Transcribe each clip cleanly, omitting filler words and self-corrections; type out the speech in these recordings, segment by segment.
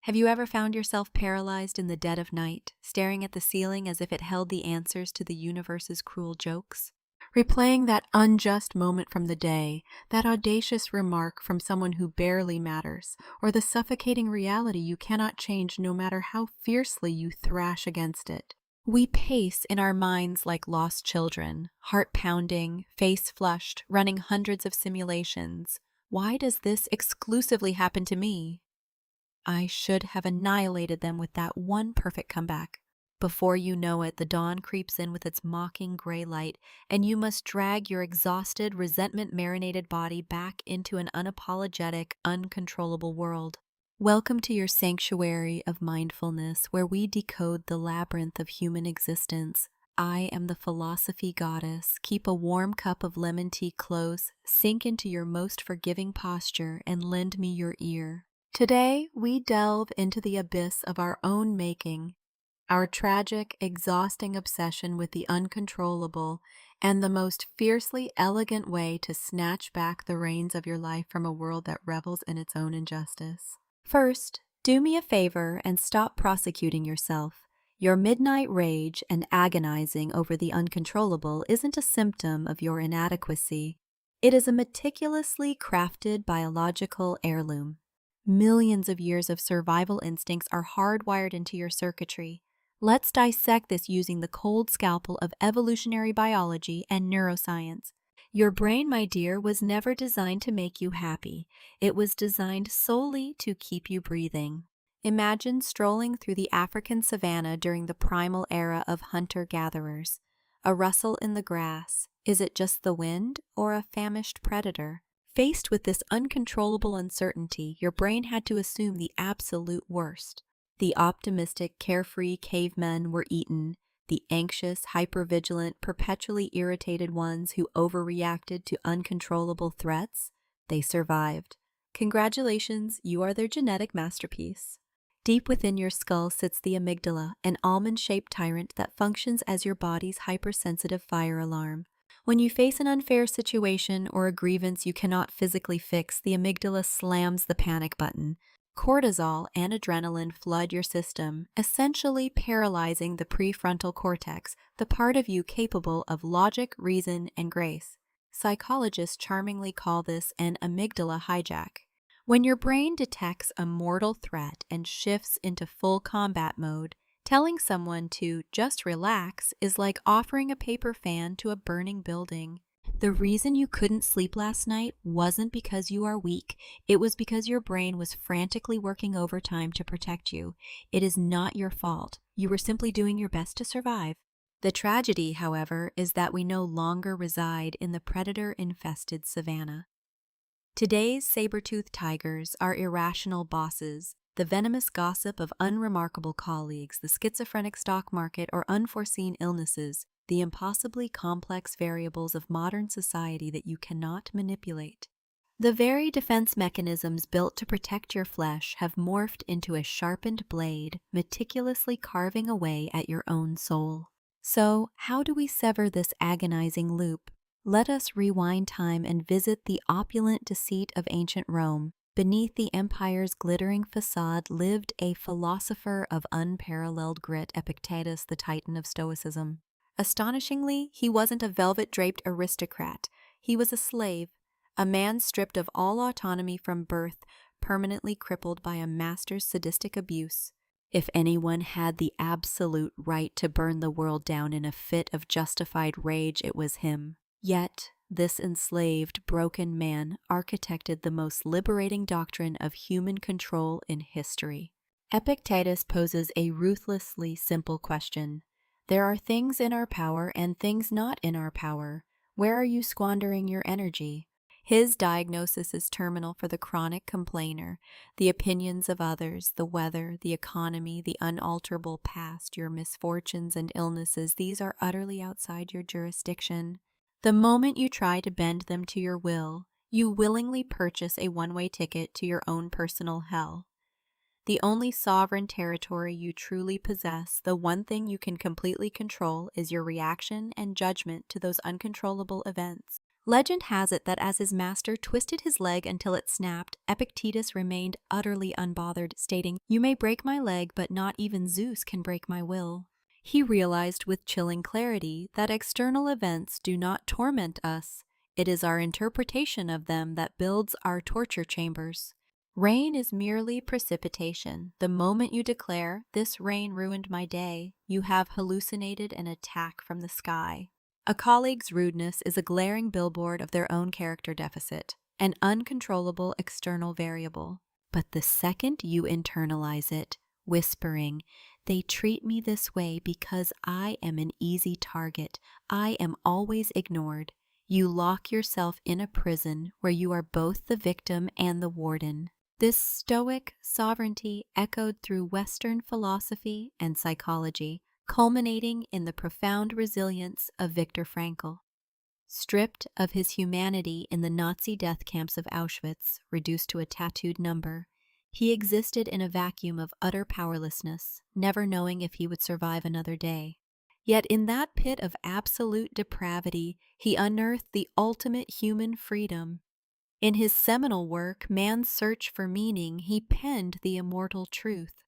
Have you ever found yourself paralyzed in the dead of night, staring at the ceiling as if it held the answers to the universe's cruel jokes? Replaying that unjust moment from the day, that audacious remark from someone who barely matters, or the suffocating reality you cannot change no matter how fiercely you thrash against it. We pace in our minds like lost children, heart pounding, face flushed, running hundreds of simulations. Why does this exclusively happen to me? I should have annihilated them with that one perfect comeback. Before you know it, the dawn creeps in with its mocking gray light, and you must drag your exhausted, resentment-marinated body back into an unapologetic, uncontrollable world. Welcome to your sanctuary of mindfulness, where we decode the labyrinth of human existence. I am the philosophy goddess. Keep a warm cup of lemon tea close, sink into your most forgiving posture, and lend me your ear. Today, we delve into the abyss of our own making, our tragic, exhausting obsession with the uncontrollable, and the most fiercely elegant way to snatch back the reins of your life from a world that revels in its own injustice. First, do me a favor and stop prosecuting yourself. Your midnight rage and agonizing over the uncontrollable isn't a symptom of your inadequacy. It is a meticulously crafted biological heirloom. Millions of years of survival instincts are hardwired into your circuitry. Let's dissect this using the cold scalpel of evolutionary biology and neuroscience. Your brain, my dear, was never designed to make you happy. It was designed solely to keep you breathing. Imagine strolling through the African savanna during the primal era of hunter-gatherers. A rustle in the grass. Is it just the wind or a famished predator? Faced with this uncontrollable uncertainty, your brain had to assume the absolute worst. The optimistic, carefree cavemen were eaten. The anxious, hypervigilant, perpetually irritated ones who overreacted to uncontrollable threats, they survived. Congratulations, you are their genetic masterpiece. Deep within your skull sits the amygdala, an almond-shaped tyrant that functions as your body's hypersensitive fire alarm. When you face an unfair situation or a grievance you cannot physically fix, the amygdala slams the panic button. Cortisol and adrenaline flood your system, essentially paralyzing the prefrontal cortex, the part of you capable of logic, reason, and grace. Psychologists charmingly call this an amygdala hijack. When your brain detects a mortal threat and shifts into full combat mode, telling someone to just relax is like offering a paper fan to a burning building. The reason you couldn't sleep last night wasn't because you are weak. It was because your brain was frantically working overtime to protect you. It is not your fault. You were simply doing your best to survive. The tragedy, however, is that we no longer reside in the predator-infested savanna. Today's saber-toothed tigers are irrational bosses, the venomous gossip of unremarkable colleagues, the schizophrenic stock market, or unforeseen illnesses, the impossibly complex variables of modern society that you cannot manipulate. The very defense mechanisms built to protect your flesh have morphed into a sharpened blade, meticulously carving away at your own soul. So, how do we sever this agonizing loop? Let us rewind time and visit the opulent deceit of ancient Rome. Beneath the empire's glittering facade lived a philosopher of unparalleled grit, Epictetus, the titan of Stoicism. Astonishingly, he wasn't a velvet-draped aristocrat. He was a slave, a man stripped of all autonomy from birth, permanently crippled by a master's sadistic abuse. If anyone had the absolute right to burn the world down in a fit of justified rage, it was him. Yet, this enslaved, broken man architected the most liberating doctrine of human control in history. Epictetus poses a ruthlessly simple question. There are things in our power and things not in our power. Where are you squandering your energy? His diagnosis is terminal for the chronic complainer. The opinions of others, the weather, the economy, the unalterable past, your misfortunes and illnesses, these are utterly outside your jurisdiction. The moment you try to bend them to your will, you willingly purchase a one-way ticket to your own personal hell. The only sovereign territory you truly possess, the one thing you can completely control, is your reaction and judgment to those uncontrollable events. Legend has it that as his master twisted his leg until it snapped, Epictetus remained utterly unbothered, stating, "You may break my leg, but not even Zeus can break my will." He realized with chilling clarity that external events do not torment us. It is our interpretation of them that builds our torture chambers. Rain is merely precipitation. The moment you declare, "This rain ruined my day," you have hallucinated an attack from the sky. A colleague's rudeness is a glaring billboard of their own character deficit, an uncontrollable external variable. But the second you internalize it, whispering, "They treat me this way because I am an easy target, I am always ignored," you lock yourself in a prison where you are both the victim and the warden. This stoic sovereignty echoed through Western philosophy and psychology, culminating in the profound resilience of Viktor Frankl. Stripped of his humanity in the Nazi death camps of Auschwitz, reduced to a tattooed number, he existed in a vacuum of utter powerlessness, never knowing if he would survive another day. Yet in that pit of absolute depravity, he unearthed the ultimate human freedom. In his seminal work, Man's Search for Meaning, he penned the immortal truth.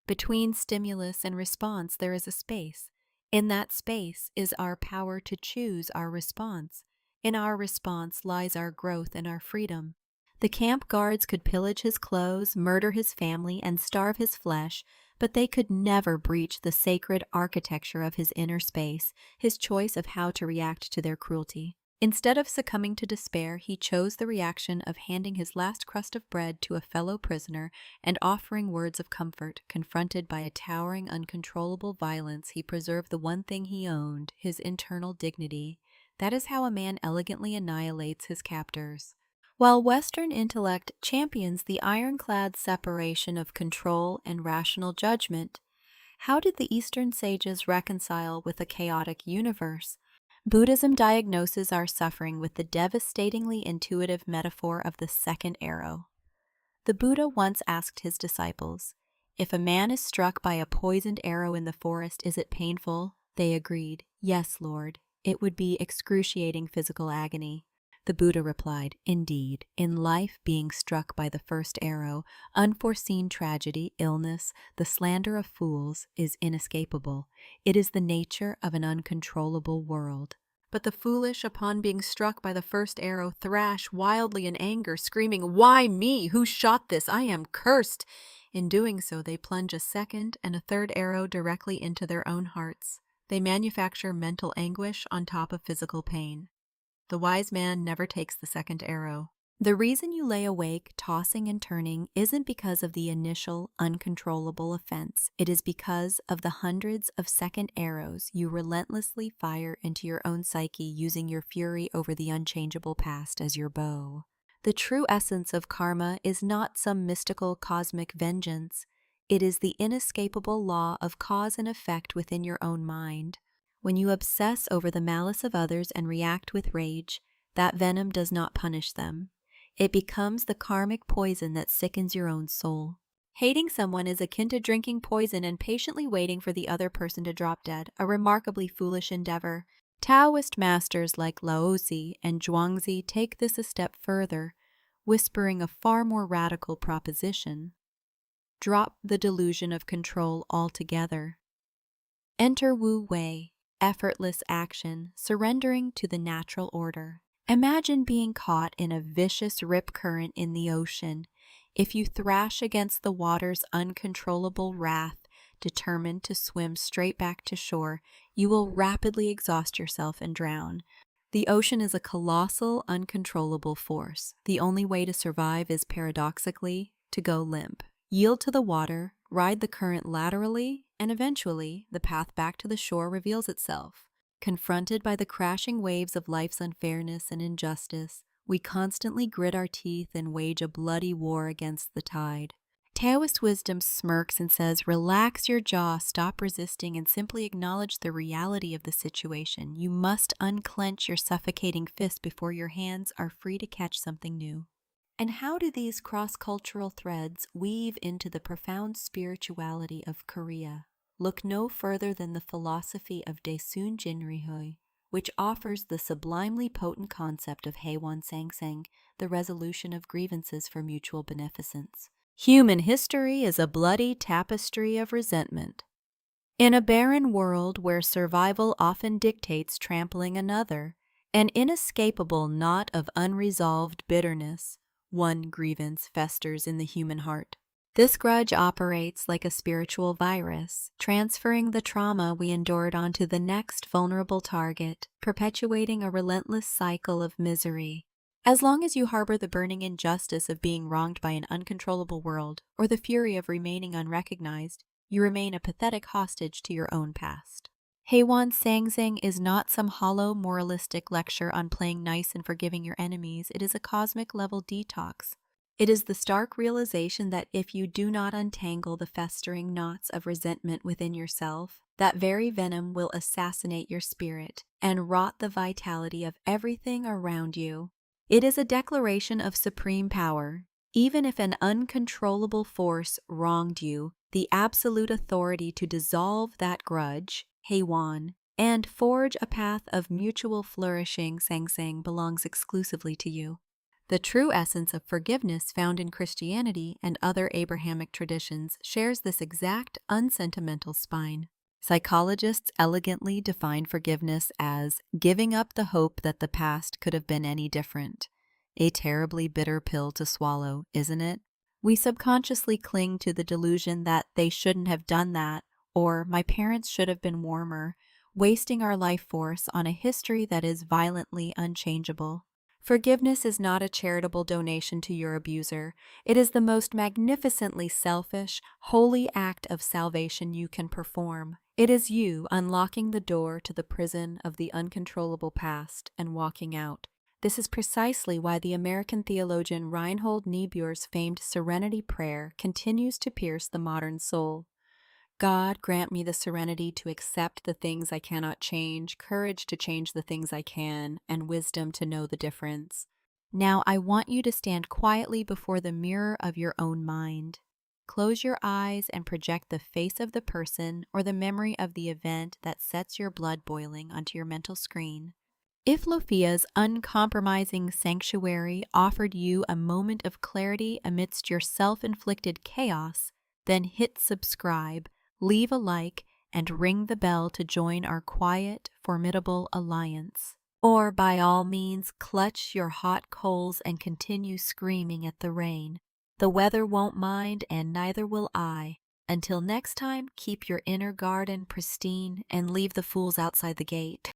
Between stimulus and response, there is a space. In that space is our power to choose our response. In our response lies our growth and our freedom. The camp guards could pillage his clothes, murder his family, and starve his flesh, but they could never breach the sacred architecture of his inner space, his choice of how to react to their cruelty. Instead of succumbing to despair, he chose the reaction of handing his last crust of bread to a fellow prisoner and offering words of comfort. Confronted by a towering, uncontrollable violence, he preserved the one thing he owned, his internal dignity. That is how a man elegantly annihilates his captors. While Western intellect champions the ironclad separation of control and rational judgment, how did the Eastern sages reconcile with a chaotic universe? Buddhism diagnoses our suffering with the devastatingly intuitive metaphor of the second arrow. The Buddha once asked his disciples, "If a man is struck by a poisoned arrow in the forest, is it painful?" They agreed, "Yes, Lord. It would be excruciating physical agony." The Buddha replied, "Indeed, in life being struck by the first arrow, unforeseen tragedy, illness, the slander of fools, is inescapable. It is the nature of an uncontrollable world. But the foolish, upon being struck by the first arrow, thrash wildly in anger, screaming, 'Why me? Who shot this? I am cursed!' In doing so, they plunge a second and a third arrow directly into their own hearts. They manufacture mental anguish on top of physical pain. The wise man never takes the second arrow. The reason you lay awake, tossing and turning, isn't because of the initial, uncontrollable offense. It is because of the hundreds of second arrows you relentlessly fire into your own psyche, using your fury over the unchangeable past as your bow. The true essence of karma is not some mystical cosmic vengeance. It is the inescapable law of cause and effect within your own mind. When you obsess over the malice of others and react with rage, that venom does not punish them. It becomes the karmic poison that sickens your own soul. Hating someone is akin to drinking poison and patiently waiting for the other person to drop dead, a remarkably foolish endeavor. Taoist masters like Laozi and Zhuangzi take this a step further, whispering a far more radical proposition. Drop the delusion of control altogether. Enter Wu Wei. Effortless action, surrendering to the natural order. Imagine being caught in a vicious rip current in the ocean. If you thrash against the water's uncontrollable wrath, determined to swim straight back to shore, you will rapidly exhaust yourself and drown. The ocean is a colossal, uncontrollable force. The only way to survive is, paradoxically, to go limp. Yield to the water, ride the current laterally, and eventually, the path back to the shore reveals itself. Confronted by the crashing waves of life's unfairness and injustice, we constantly grit our teeth and wage a bloody war against the tide. Taoist wisdom smirks and says, "Relax your jaw, stop resisting, and simply acknowledge the reality of the situation. You must unclench your suffocating fist before your hands are free to catch something new." And how do these cross-cultural threads weave into the profound spirituality of Korea? Look no further than the philosophy of Daesun Jinrihoi, which offers the sublimely potent concept of Haewon Sangsaeng, the resolution of grievances for mutual beneficence. Human history is a bloody tapestry of resentment. In a barren world where survival often dictates trampling another, an inescapable knot of unresolved bitterness, one grievance festers in the human heart. This grudge operates like a spiritual virus, transferring the trauma we endured onto the next vulnerable target, perpetuating a relentless cycle of misery. As long as you harbor the burning injustice of being wronged by an uncontrollable world, or the fury of remaining unrecognized, you remain a pathetic hostage to your own past. Haewon Sangsaeng is not some hollow moralistic lecture on playing nice and forgiving your enemies. It is a cosmic-level detox. It is the stark realization that if you do not untangle the festering knots of resentment within yourself, that very venom will assassinate your spirit and rot the vitality of everything around you. It is a declaration of supreme power. Even if an uncontrollable force wronged you, the absolute authority to dissolve that grudge, Haewon, and forge a path of mutual flourishing, Sangsaeng, belongs exclusively to you. The true essence of forgiveness found in Christianity and other Abrahamic traditions shares this exact unsentimental spine. Psychologists elegantly define forgiveness as giving up the hope that the past could have been any different. A terribly bitter pill to swallow, isn't it? We subconsciously cling to the delusion that they shouldn't have done that, or my parents should have been warmer, wasting our life force on a history that is violently unchangeable. Forgiveness is not a charitable donation to your abuser. It is the most magnificently selfish, holy act of salvation you can perform. It is you unlocking the door to the prison of the uncontrollable past and walking out. This is precisely why the American theologian Reinhold Niebuhr's famed Serenity Prayer continues to pierce the modern soul. God, grant me the serenity to accept the things I cannot change, courage to change the things I can, and wisdom to know the difference. Now I want you to stand quietly before the mirror of your own mind. Close your eyes and project the face of the person or the memory of the event that sets your blood boiling onto your mental screen. If Lofia's uncompromising sanctuary offered you a moment of clarity amidst your self-inflicted chaos, then hit subscribe, leave a like, and ring the bell to join our quiet, formidable alliance. Or by all means, clutch your hot coals and continue screaming at the rain. The weather won't mind, and neither will I. Until next time, keep your inner garden pristine and leave the fools outside the gate.